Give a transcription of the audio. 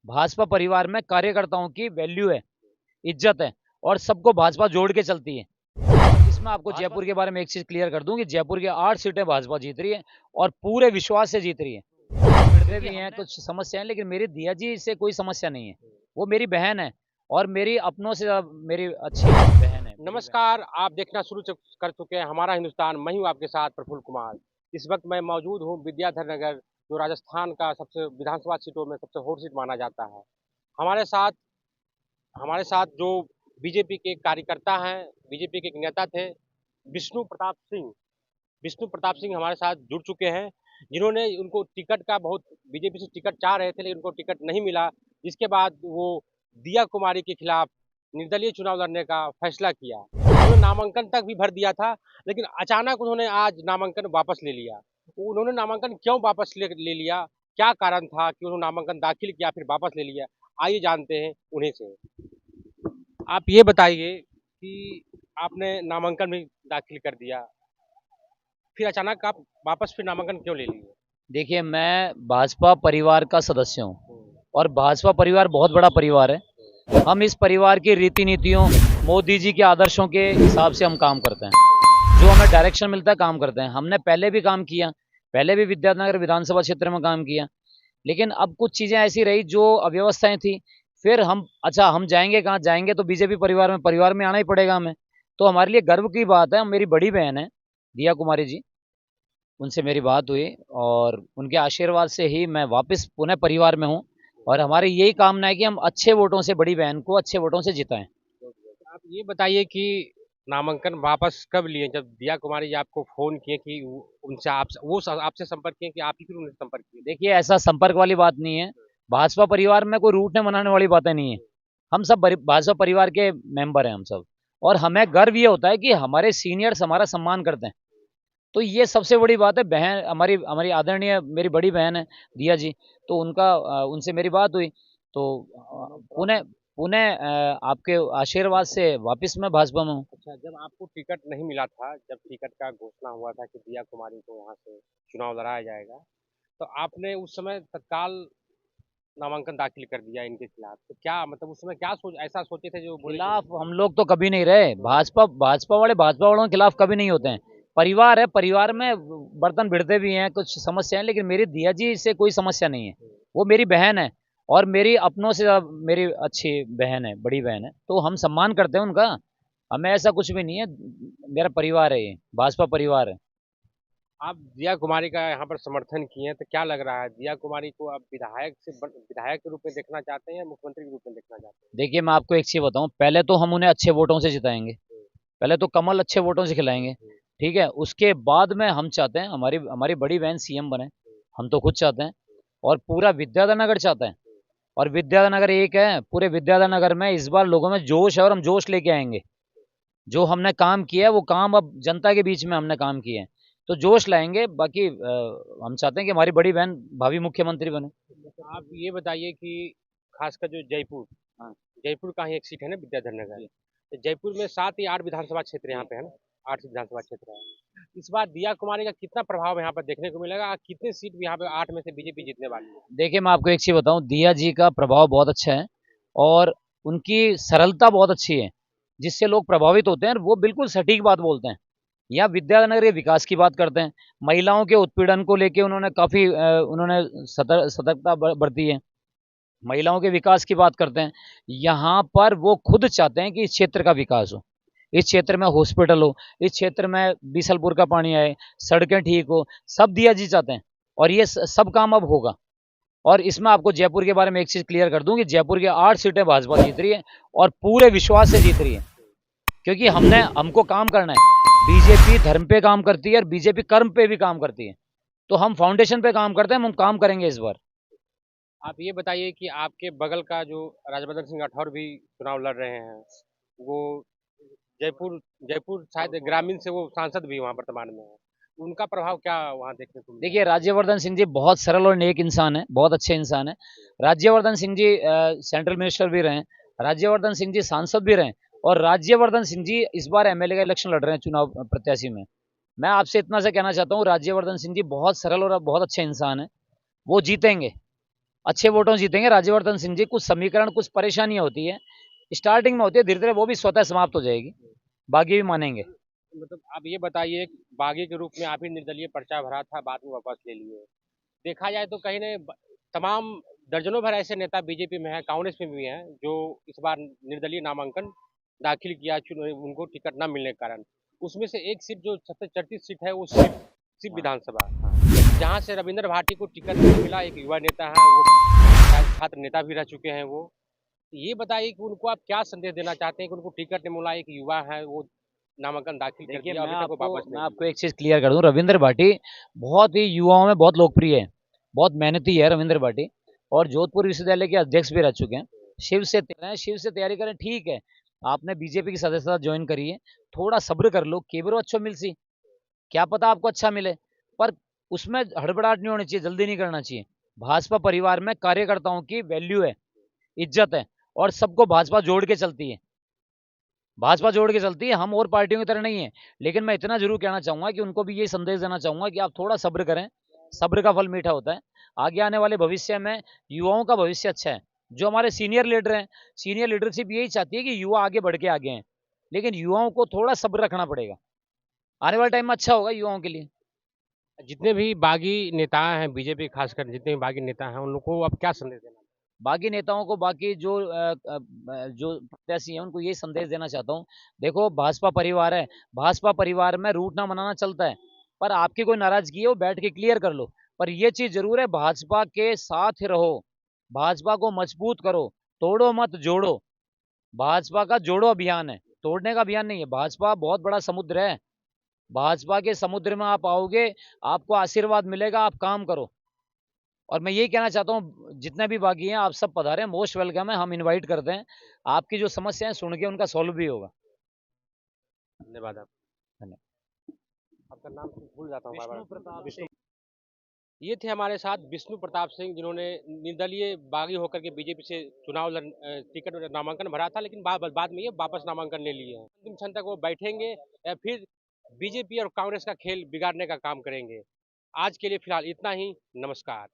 भाजपा परिवार में कार्यकर्ताओं की वैल्यू है, इज्जत है और सबको भाजपा जोड़ के चलती है। इसमें आपको जयपुर के बारे में एक चीज क्लियर कर दूं कि जयपुर की 8 सीटें भाजपा जीत रही है और पूरे विश्वास से जीत रही है। फिर भी हैं कुछ समस्याएं, लेकिन मेरी दिया जी से कोई समस्या नहीं है। वो मेरी बहन है और मेरी अपनों से मेरी अच्छी बहन है। नमस्कार, आप देखना कर चुके हैं हमारा हिंदुस्तान। मैं हूं आपके साथ प्रफुल्ल कुमार। इस वक्त मैं मौजूद हूं विद्याधर नगर, जो राजस्थान का सबसे विधानसभा सीटों में सबसे हॉट सीट माना जाता है। हमारे साथ हमारे साथ जो बीजेपी के कार्यकर्ता हैं, बीजेपी के एक नेता थे विष्णु प्रताप सिंह। विष्णु प्रताप सिंह हमारे साथ जुड़ चुके हैं, जिन्होंने उनको टिकट का बहुत बीजेपी से टिकट चाह रहे थे, लेकिन उनको टिकट नहीं मिला। जिसके बाद वो दिया कुमारी के खिलाफ निर्दलीय चुनाव लड़ने का फैसला किया। उन्होंने नामांकन तक भी भर दिया था, लेकिन अचानक उन्होंने आज नामांकन वापस ले लिया। उन्होंने नामांकन क्यों वापस ले लिया, क्या कारण था कि उन्होंने नामांकन दाखिल किया फिर वापस ले लिया, आइए जानते हैं उन्हीं से। आप ये बताइए कि आपने नामांकन भी दाखिल कर दिया, फिर अचानक आप वापस फिर नामांकन क्यों ले लिए? देखिए, मैं भाजपा परिवार का सदस्य हूँ और भाजपा परिवार बहुत बड़ा परिवार है। हम इस परिवार की रीति नीतियों, मोदी जी के आदर्शों के हिसाब से हम काम करते हैं। जो हमें डायरेक्शन मिलता है काम करते हैं। हमने पहले भी काम किया, पहले भी विद्यानगर विधानसभा क्षेत्र में काम किया, लेकिन अब कुछ चीज़ें ऐसी रही जो अव्यवस्थाएं थी। फिर हम जाएंगे कहाँ? जाएंगे तो बीजेपी परिवार में आना ही पड़ेगा हमें। तो हमारे लिए गर्व की बात है। मेरी बड़ी बहन है दिया कुमारी जी, उनसे मेरी बात हुई और उनके आशीर्वाद से ही मैं वापस पुनः परिवार में हूँ और हमारी यही कामना है कि हम अच्छे वोटों से बड़ी बहन को अच्छे वोटों से जिताएं। आप ये बताइए कि नामांकन वापस कब लिए, जब दिया कुमारी जी आपको फोन किए कि उनसे आपसे संपर्क किए कि आप ही फिर उनसे संपर्क किए? देखिए, ऐसा संपर्क वाली बात नहीं है। भाजपा परिवार में कोई रूठने मनाने वाली बातें नहीं है। हम सब भाजपा परिवार के मेंबर हैं हम सब, और हमें गर्व ये होता है कि हमारे सीनियर्स हमारा सम्मान करते हैं। तो ये सबसे बड़ी बात है। बहन हमारी हमारी आदरणीय मेरी बड़ी बहन है दिया जी, तो उनसे मेरी बात हुई तो पुनः पुनः आपके आशीर्वाद से वापस मैं भाजपा में हूँ। अच्छा, जब आपको टिकट नहीं मिला था, जब टिकट का घोषणा हुआ था कि दिया कुमारी को वहां से चुनाव लड़ाया जाएगा, तो आपने उस समय तत्काल नामांकन दाखिल कर दिया इनके खिलाफ। तो क्या मतलब उस समय क्या ऐसा सोचे थे जो बोले कि खिलाफ हम लोग तो कभी नहीं रहे। भाजपा वालों के खिलाफ कभी नहीं होते हैं। परिवार है, परिवार में बर्तन भिड़ते भी हैं, कुछ समस्याएं, लेकिन मेरी दिया जी से कोई समस्या नहीं है। वो मेरी बहन है और मेरी अपनों से मेरी अच्छी बहन है, बड़ी बहन है, तो हम सम्मान करते हैं उनका। हमें ऐसा कुछ भी नहीं है। मेरा परिवार है, ये भाजपा परिवार है। आप दिया कुमारी का यहाँ पर समर्थन किए हैं, तो क्या लग रहा है दिया कुमारी को आप विधायक के रूप में देखना चाहते हैं या मुख्यमंत्री के रूप में देखना चाहते देखिए, मैं आपको एक चीज बताऊं, पहले तो हम उन्हें अच्छे वोटों से जिताएंगे। पहले तो कमल अच्छे वोटों से खिलाएंगे, हैं? ठीक है। उसके बाद में हम चाहते हैं हमारी हमारी बड़ी बहन सीएम बने। हम तो खुद चाहते हैं और पूरा विद्याधर नगर चाहता है। और विद्याधर नगर एक है, पूरे विद्याधर नगर में इस बार लोगों में जोश है और हम जोश लेके आएंगे। जो हमने काम किया है वो काम अब जनता के बीच में हमने काम किए हैं, तो जोश लाएंगे। बाकी हम चाहते हैं कि हमारी बड़ी बहन भावी मुख्यमंत्री बने। आप ये बताइए कि खासकर जो जयपुर हाँ जयपुर का ही एक सीट है ना, विद्याधर नगर। तो जयपुर में 7 या 8 विधानसभा क्षेत्र यहाँ पे है ना, 8 विधानसभा क्षेत्र है। इस बार दिया कुमारी का कितना प्रभाव यहाँ पर देखने को मिलेगा? कितनी सीट भी यहाँ पे 8 में से बीजेपी जीतने वाली है? देखिए, मैं आपको एक चीज बताऊं, दिया जी का प्रभाव बहुत अच्छा है और उनकी सरलता बहुत अच्छी है, जिससे लोग प्रभावित होते हैं और वो बिल्कुल सटीक बात बोलते हैं। यहाँ विद्यानगर के विकास की बात करते हैं। महिलाओं के उत्पीड़न को लेके उन्होंने काफी उन्होंने सतर्कता बरती है। महिलाओं के विकास की बात करते हैं। यहाँ पर वो खुद चाहते हैं कि इस क्षेत्र का विकास हो, इस क्षेत्र में हॉस्पिटल हो, इस क्षेत्र में बीसलपुर का पानी आए, सड़कें ठीक हो, सब दिया जी चाहते हैं और ये सब काम अब होगा। और इसमें आपको जयपुर के बारे में एक चीज क्लियर कर दूं कि जयपुर की 8 सीटें भाजपा जीत रही है और पूरे विश्वास से जीत रही है, क्योंकि हमको काम करना है। बीजेपी धर्म पे काम करती है और बीजेपी कर्म पे भी काम करती है, तो हम फाउंडेशन पे काम करते हैं। हम काम करेंगे इस बार। आप ये बताइए कि आपके बगल का जो राजवर्धन सिंह राठौर भी चुनाव लड़ रहे हैं, वो जयपुर जयपुर शायद ग्रामीण से वो सांसद भी वहाँ वर्तमान में है। उनका प्रभाव क्या वहाँ देखने को मिला? देखिए, राज्यवर्धन सिंह जी बहुत सरल और नेक इंसान है, बहुत अच्छे इंसान है। राज्यवर्धन सिंह जी सेंट्रल मिनिस्टर भी रहे, राज्यवर्धन सिंह जी सांसद भी रहे और राज्यवर्धन सिंह जी इस बार एमएलए का इलेक्शन लड़ रहे हैं, चुनाव प्रत्याशी में। मैं आपसे इतना से कहना चाहता हूँ, राज्यवर्धन सिंह जी बहुत सरल और बहुत अच्छे इंसान है, वो जीतेंगे। अच्छे वोटों से जीतेंगे राज्यवर्धन सिंह जी। कुछ समीकरण, कुछ परेशानियां होती है, स्टार्टिंग में होती है, धीरे धीरे वो भी स्वतः समाप्त हो जाएगी, बागी भी मानेंगे। मतलब आप ये बताइए, बागी के रूप में आप ही निर्दलीय पर्चा भरा था, बाद में वापस ले लिए। देखा जाए तो कहीं न तमाम दर्जनों भर ऐसे नेता बीजेपी में हैं, कांग्रेस में भी हैं, जो इस बार निर्दलीय नामांकन दाखिल किया उनको टिकट न मिलने के कारण। उसमें से एक सीट जो सबसे चर्चित सीट है, वो सिर्फ सिर्फ विधानसभा, जहाँ से रविंद्र भाटी को टिकट नहीं मिला। एक युवा नेता है, वो शायद छात्र नेता भी रह चुके हैं वो। ये बताइए कि उनको आप क्या संदेश देना चाहते हैं कि उनको टिकट नहीं मिला, एक युवा है, वो नामांकन दाखिल कर देखिए, दिया, अभी तक वो वापस मैं नहीं आपको लिए। एक चीज क्लियर कर दूं, रविंद्र भाटी बहुत ही युवाओं में बहुत लोकप्रिय है, बहुत मेहनती है रविंद्र भाटी, और जोधपुर विश्वविद्यालय के अध्यक्ष भी रह चुके हैं। शिव से तैयारी करें, ठीक है। आपने बीजेपी की सदस्यता ज्वाइन करी है, थोड़ा सब्र कर लो, केवरो अच्छो मिल सी, क्या पता आपको अच्छा मिले, पर उसमें हड़बड़ाहट नहीं होनी चाहिए, जल्दी नहीं करना चाहिए। भाजपा परिवार में कार्यकर्ताओं की वैल्यू है, इज्जत है, और सबको भाजपा जोड़ के चलती है, भाजपा जोड़ के चलती है, हम और पार्टियों की तरह नहीं है। लेकिन मैं इतना जरूर कहना चाहूंगा कि उनको भी ये संदेश देना चाहूंगा कि आप थोड़ा सब्र करें, सब्र का फल मीठा होता है। आगे आने वाले भविष्य में युवाओं का भविष्य अच्छा है। जो हमारे सीनियर लीडर हैं, सीनियर लीडरशिप यही चाहती है कि युवा आगे बढ़ के आगे हैं, लेकिन युवाओं को थोड़ा सब्र रखना पड़ेगा, आने वाले टाइम में अच्छा होगा युवाओं के लिए। जितने भी बागी नेता हैं, बीजेपी खासकर जितने भी बागी नेता हैं, उन लोगों को आप क्या संदेश देना? बाकी नेताओं को, बाकी जो प्रत्याशी हैं, उनको ये संदेश देना चाहता हूँ। देखो, भाजपा परिवार है, भाजपा परिवार में रूठना मनाना चलता है, पर आपकी कोई नाराजगी है वो बैठ के क्लियर कर लो। पर ये चीज जरूर है, भाजपा के साथ रहो, भाजपा को मजबूत करो, तोड़ो मत जोड़ो। भाजपा का जोड़ो अभियान है, तोड़ने का अभियान नहीं है। भाजपा बहुत बड़ा समुद्र है, भाजपा के समुद्र में आप आओगे, आपको आशीर्वाद मिलेगा, आप काम करो। और मैं यही कहना चाहता हूँ, जितने भी बागी हैं आप सब पधारें, मोस्ट वेलकम है, हम इनवाइट करते हैं। आपकी जो समस्या है सुन के उनका सॉल्व भी होगा। धन्यवाद आप। धन्यवाद। आपका नाम भूल जाता हूँ विष्णु बार-बार। प्रताप विष्णु। सिंह। ये थे हमारे साथ विष्णु प्रताप सिंह, जिन्होंने निर्दलीय बागी होकर के बीजेपी से टिकट नामांकन भरा था, लेकिन बाद में ये वापस नामांकन ले लिए हैं। अंतिम क्षण तक वो बैठेंगे या फिर बीजेपी और कांग्रेस का खेल बिगाड़ने का काम करेंगे। आज के लिए फिलहाल इतना ही। नमस्कार।